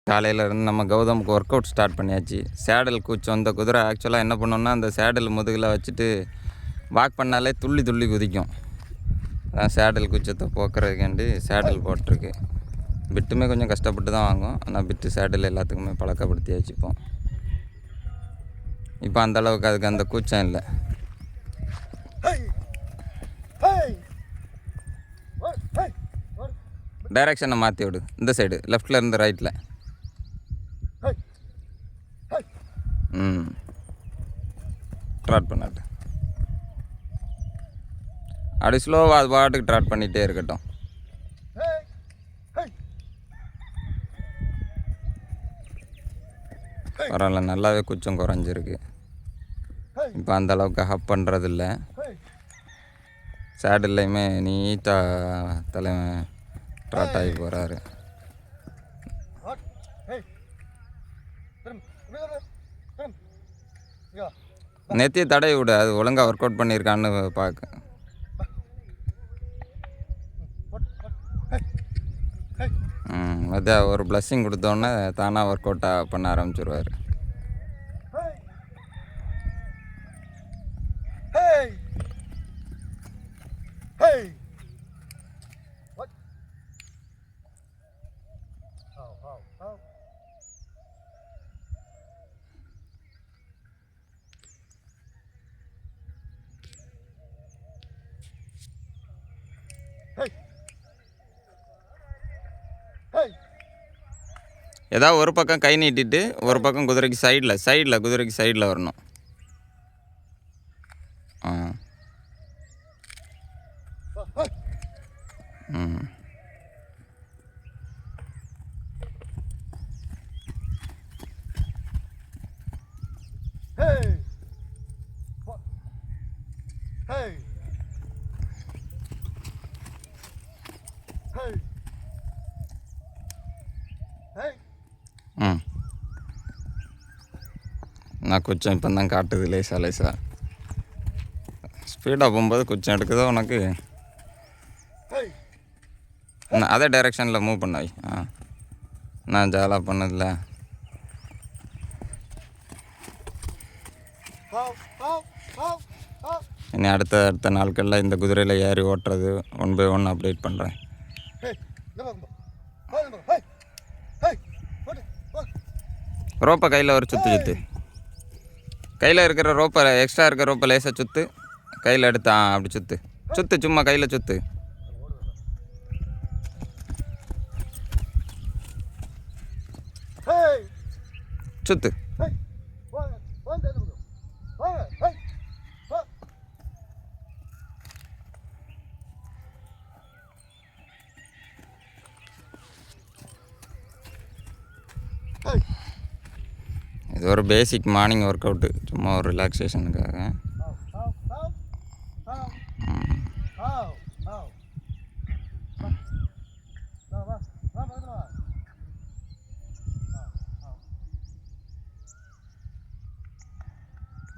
காலையிலேருந்து நம்ம கௌதமுக்கு work out start பண்ணியாச்சு. சேடல் கூச்சம். இந்த குதிரை ஆக்சுவலாக என்ன பண்ணோம்னா, அந்த சேடல் முதுகில் வச்சுட்டு வாக் பண்ணாலே துள்ளி துள்ளி குதிக்கும். அதான் சேடல் கூச்சத்தை போக்குறதுக்காண்டி சேடல் போட்டிருக்கு. பிட்டுமே கொஞ்சம் கஷ்டப்பட்டு தான் வாங்கும். ஆனால் பிட்டு சேடல் எல்லாத்துக்குமே பழக்கப்படுத்தி வச்சுப்போம். இப்போ அந்தளவுக்கு அதுக்கு அந்த கூச்சம் இல்லை. டைரக்ஷனை மாற்றி விடு. இந்த சைடு லெஃப்டில் இருந்து ரைட்டில். ட்ராட் பண்ணாட்டு அப்படி ஸ்லோவாக அது பாட்டுக்கு ட்ராட் பண்ணிகிட்டே இருக்கட்டும். பரவாயில்ல, நல்லாவே குச்சம் குறைஞ்சிருக்கு. இப்போ அந்தளவுக்கு ஹப் பண்ணுறதில்ல. சேடல்லையுமே நீட்டாக தலைமை ட்ராட் ஆகி போகிறாரு. நெத்தியை தடவி விடு, அது ஒழுங்காக ஒர்க் அவுட் பண்ணியிருக்கான்னு பார்க்க. அதான் ஒரு பிளஸ்ஸிங் கொடுத்தோன்னே தானாக ஒர்க் அவுட்டாக பண்ண ஆரம்பிச்சிருவார். ஏதாவது ஒரு பக்கம் கை நீட்டிட்டு ஒரு பக்கம் குதிரைக்கு குதிரைக்கு சைடில் வரணும். நான் குச்சம் இப்போ தான் காட்டுது லேசாக. ஸ்பீடாக போகும்போது குச்சம் எடுக்குதோ உனக்கு. அதே டைரெக்ஷனில் மூவ் பண்ணாய். நான் ஜாலாக பண்ணதில்ல. இனி அடுத்த நாட்களில் இந்த குதிரையில் ஏறி ஓட்டுறது 1 by 1 அப்டேட் பண்ணுறேன். ரோப்பை கையில் ஒரு சுற்று. கையில் இருக்கிற ரோப்பை, எக்ஸ்ட்ரா இருக்கிற ரோப்பை லேசாக சுற்று. கையில் எடுத்தா அப்படி சுற்று. சும்மா கையில் சுற்று. சுற்று. இது ஒரு பேசிக் மார்னிங் ஒர்க் அவுட்டு, சும்மா ஒரு ரிலாக்ஸேஷனுக்காக.